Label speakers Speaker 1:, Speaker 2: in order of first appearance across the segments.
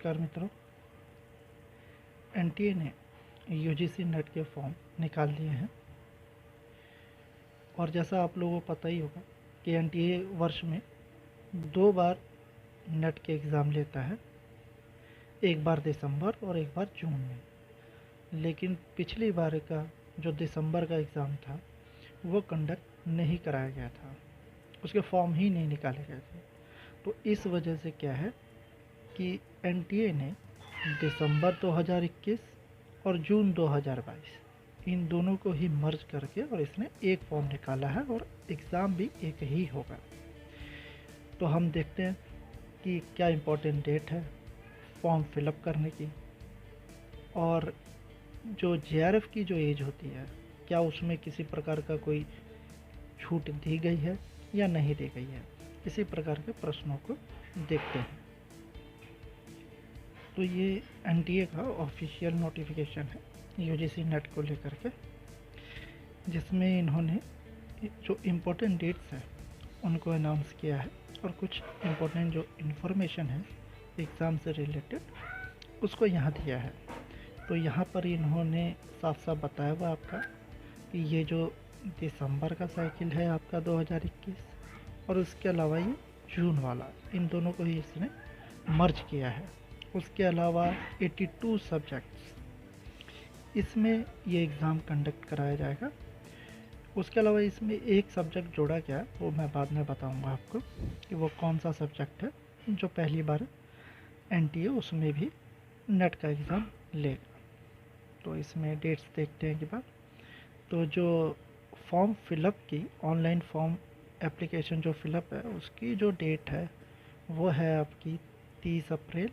Speaker 1: नमस्कार मित्रों। एनटीए ने यूजीसी नेट के फॉर्म निकाल लिए हैं और जैसा आप लोगों को पता ही होगा कि एनटीए वर्ष में 2 बार नेट के एग्ज़ाम लेता है, एक बार दिसंबर और एक बार जून में। लेकिन पिछली बार का जो दिसंबर का एग्ज़ाम था वो कंडक्ट नहीं कराया गया था, उसके फॉर्म ही नहीं निकाले गए थे। तो इस वजह से क्या है कि एनटीए ने दिसंबर 2021 और जून 2022 इन दोनों को ही मर्ज करके और इसने एक फॉर्म निकाला है और एग्ज़ाम भी एक ही होगा। तो हम देखते हैं कि क्या इम्पोर्टेंट डेट है फॉर्म फिलअप करने की, और जो जेआरएफ की जो एज होती है क्या उसमें किसी प्रकार का कोई छूट दी गई है या नहीं दी गई है, इसी प्रकार के प्रश्नों को देखते हैं। तो ये एनटीए का ऑफिशियल नोटिफिकेशन है यूजीसी नेट को लेकर के, जिसमें इन्होंने जो इम्पोर्टेंट डेट्स हैं उनको अनाउंस किया है और कुछ इम्पोर्टेंट जो इन्फॉर्मेशन है एग्ज़ाम से रिलेटेड उसको यहाँ दिया है। तो यहाँ पर इन्होंने साफ साफ बताया हुआ आपका कि ये जो दिसंबर का साइकिल है आपका 2021 और उसके अलावा ये जून वाला, इन दोनों को ही इसने मर्ज किया है। उसके अलावा 82 सब्जेक्ट्स इसमें ये एग्ज़ाम कंडक्ट कराया जाएगा। उसके अलावा इसमें एक सब्जेक्ट जोड़ा गया है, वो मैं बाद में बताऊंगा आपको कि वो कौन सा सब्जेक्ट है जो पहली बार एनटीए उसमें भी नेट का एग्ज़ाम लेगा। तो इसमें डेट्स देखते हैं कि बात, तो जो फॉर्म फिलअप की ऑनलाइन फॉर्म एप्लीकेशन जो फिलअप है उसकी जो डेट है वो है आपकी 30 अप्रैल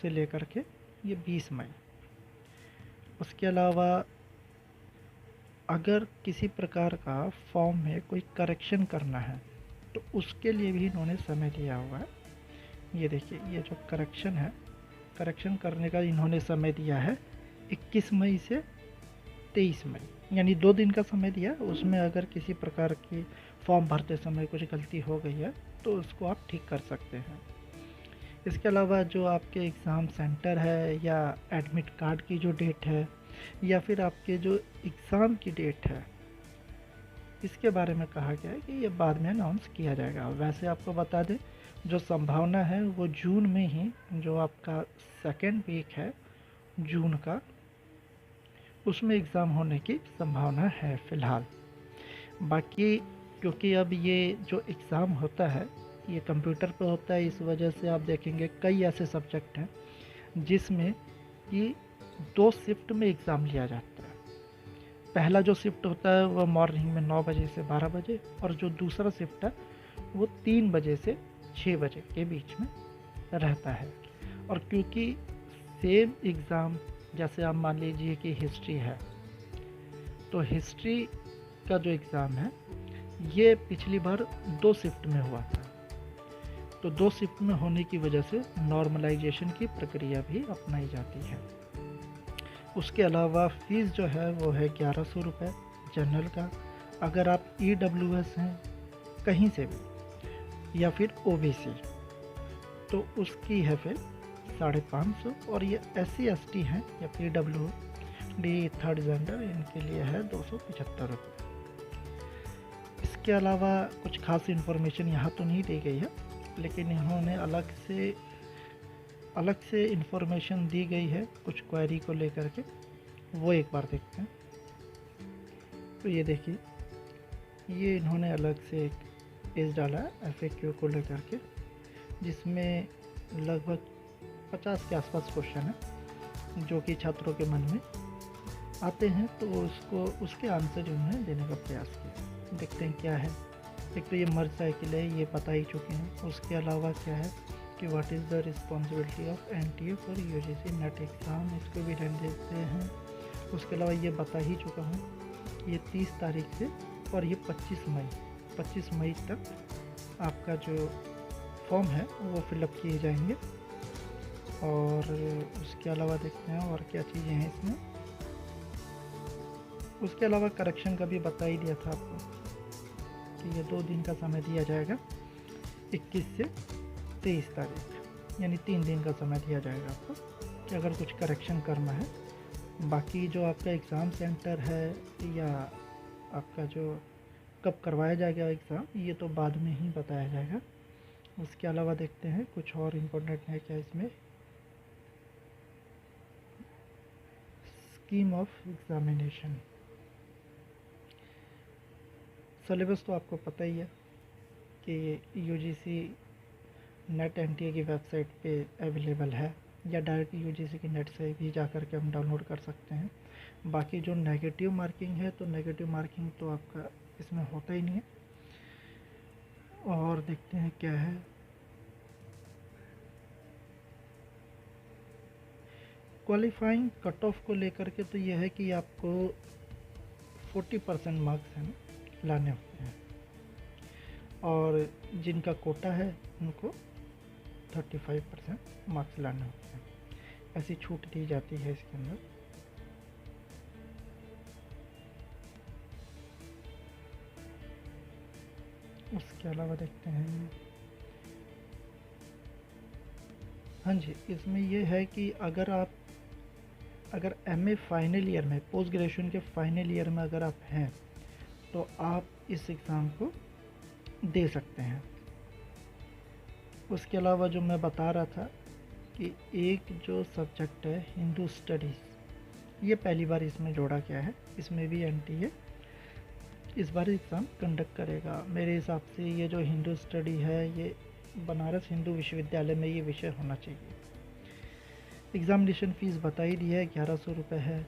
Speaker 1: से लेकर के ये 20 मई। उसके अलावा अगर किसी प्रकार का फॉर्म में कोई करेक्शन करना है तो उसके लिए भी इन्होंने समय दिया हुआ है। ये देखिए, ये जो करेक्शन है, करेक्शन करने का इन्होंने समय दिया है 21 मई से 23 मई, यानी 2 दिन का समय दिया। उसमें अगर किसी प्रकार की फॉर्म भरते समय कुछ गलती हो गई है तो उसको आप ठीक कर सकते हैं। इसके अलावा जो आपके एग्ज़ाम सेंटर है या एडमिट कार्ड की जो डेट है या फिर आपके जो एग्ज़ाम की डेट है, इसके बारे में कहा गया है कि ये बाद में अनाउंस किया जाएगा। वैसे आपको बता दें जो संभावना है वो जून में ही, जो आपका सेकेंड वीक है जून का, उसमें एग्ज़ाम होने की संभावना है फ़िलहाल। बाकी क्योंकि अब ये जो एग्ज़ाम होता है ये कंप्यूटर पर होता है, इस वजह से आप देखेंगे कई ऐसे सब्जेक्ट हैं जिसमें कि 2 शिफ्ट में एग्ज़ाम लिया जाता है। पहला जो शिफ्ट होता है वो मॉर्निंग में 9 बजे से 12 बजे और जो दूसरा शिफ्ट है वो 3 बजे से 6 बजे के बीच में रहता है। और क्योंकि सेम एग्ज़ाम, जैसे आप मान लीजिए कि हिस्ट्री है, तो हिस्ट्री का जो एग्ज़ाम है ये पिछली बार 2 शिफ्ट में हुआ था, तो 2 शिफ्ट में होने की वजह से नॉर्मलाइजेशन की प्रक्रिया भी अपनाई जाती है। उसके अलावा फ़ीस जो है वो है 1100 रुपये जनरल का। अगर आप EWS हैं कहीं से भी या फिर OBC तो उसकी है फिर 550, और ये SC ST हैं या PWD थर्ड जेंडर, इनके लिए है 275 रुपये। इसके अलावा कुछ खास इन्फॉर्मेशन यहाँ तो नहीं दी गई है, लेकिन इन्होंने अलग से इन्फॉर्मेशन दी गई है कुछ क्वेरी को लेकर के, वो एक बार देखते हैं। तो ये देखिए, ये इन्होंने अलग से एक पेज डाला है FAQ को लेकर के, जिसमें लगभग 50 के आसपास क्वेश्चन है जो कि छात्रों के मन में आते हैं, तो उसके आंसर उन्होंने देने का प्रयास किया। देखते हैं क्या है। एक तो ये मर्ज साइकिल है, ये बता ही चुके हैं। उसके अलावा क्या है कि what is the responsibility of NTA for UGC net exam, इसको भी ध्यान देते हैं। उसके अलावा ये बता ही चुका हूँ, ये 30 तारीख से और ये 25 मई तक आपका जो फॉर्म है वो फिलअप किए जाएंगे। और उसके अलावा देखते हैं और क्या चीज़ें हैं इसमें। उसके अलावा करेक्शन का भी बता ही दिया था आपको कि ये 2 दिन का समय दिया जाएगा, 21 से 23 तारीख। यानी 3 दिन का समय दिया जाएगा आपको कि अगर कुछ करेक्शन करना है। बाकी जो आपका एग्ज़ाम सेंटर है या आपका जो कब करवाया जाएगा एग्ज़ाम, ये तो बाद में ही बताया जाएगा। उसके अलावा देखते हैं कुछ और इम्पोर्टेंट है क्या इसमें। स्कीम ऑफ एग्ज़ामिनेशन, सिलेबस तो आपको पता ही है कि यूजीसी नेट एनटीए की वेबसाइट पे अवेलेबल है, या डायरेक्ट यूजीसी की नेट से भी जा कर के हम डाउनलोड कर सकते हैं। बाकी जो नेगेटिव मार्किंग है, तो नेगेटिव मार्किंग तो आपका इसमें होता ही नहीं है। और देखते हैं क्या है। क्वालिफाइंग कट ऑफ को लेकर के तो यह है कि आपको 40% मार्क्स हैं लाने होते हैं, और जिनका कोटा है उनको 35% मार्क्स लाने होते हैं। ऐसी छूट दी जाती है इसके अंदर। उसके अलावा देखते हैं, हाँ जी, इसमें यह है कि अगर एमए फाइनल ईयर में, पोस्ट ग्रेजुएशन के फाइनल ईयर में अगर आप हैं, तो आप इस एग्ज़ाम को दे सकते हैं। उसके अलावा जो मैं बता रहा था कि एक जो सब्जेक्ट है हिंदू स्टडीज़, ये पहली बार इसमें जोड़ा गया है। इसमें भी एनटीए इस बार एग्ज़ाम कंडक्ट करेगा। मेरे हिसाब से ये जो हिंदू स्टडी है, ये बनारस हिंदू विश्वविद्यालय में ये विषय होना चाहिए। एग्ज़ामिनेशन फ़ीस बता ही दी है, 1100 रुपये है।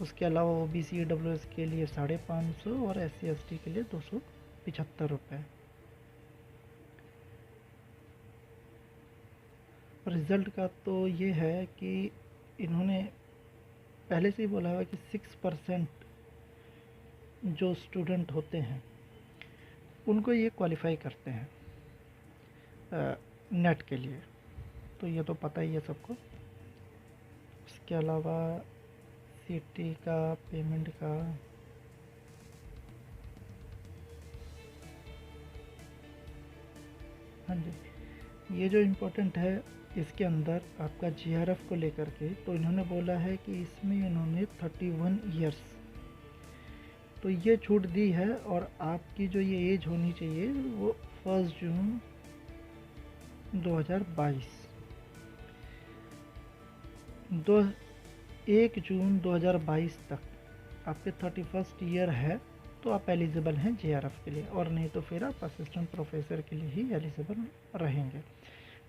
Speaker 1: उसके अलावा ओबीसी ईडब्ल्यूएस के लिए 550 और SC ST के लिए 275 रुपये। रिज़ल्ट का तो ये है कि इन्होंने पहले से ही बोला हुआ कि 6% जो स्टूडेंट होते हैं उनको ये क्वालिफाई करते हैं नेट के लिए, तो ये तो पता ही है सबको। उसके अलावा सीटी का पेमेंट का, हाँ जी, ये जो इम्पोर्टेंट है इसके अंदर आपका जीआरएफ को लेकर के, तो इन्होंने बोला है कि इसमें इन्होंने 31 ईयर्स तो ये छूट दी है, और आपकी जो ये एज होनी चाहिए वो 1 जून 2022 1 जून 2022 तक आपके 31st ईयर है तो आप एलिजिबल हैं जीआरएफ के लिए, और नहीं तो फिर आप असिस्टेंट प्रोफेसर के लिए ही एलिजिबल रहेंगे।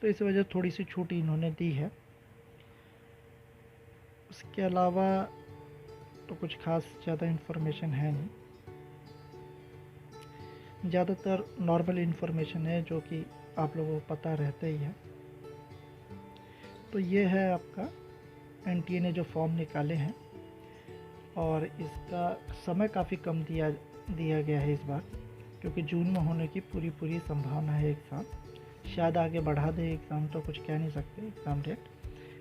Speaker 1: तो इस वजह से थोड़ी सी छूट इन्होंने दी है। उसके अलावा तो कुछ खास ज़्यादा इन्फॉर्मेशन है नहीं, ज़्यादातर नॉर्मल इन्फॉर्मेशन है जो कि आप लोगों को पता रहता ही है। तो ये है आपका एनटीए ने जो फॉर्म निकाले हैं, और इसका समय काफ़ी कम दिया गया है इस बार, क्योंकि जून में होने की पूरी संभावना है एग्ज़ाम। शायद आगे बढ़ा दे एग्ज़ाम, तो कुछ कह नहीं सकते एग्ज़ाम डेट,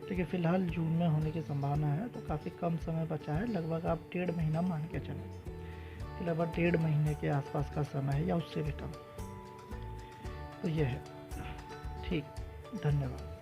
Speaker 1: लेकिन फ़िलहाल जून में होने की संभावना है। तो काफ़ी कम समय बचा है, लगभग आप 1.5 महीना मान के चलें, लगभग 1.5 महीने के आसपास का समय है या उससे भी कम। तो ये है। ठीक, धन्यवाद।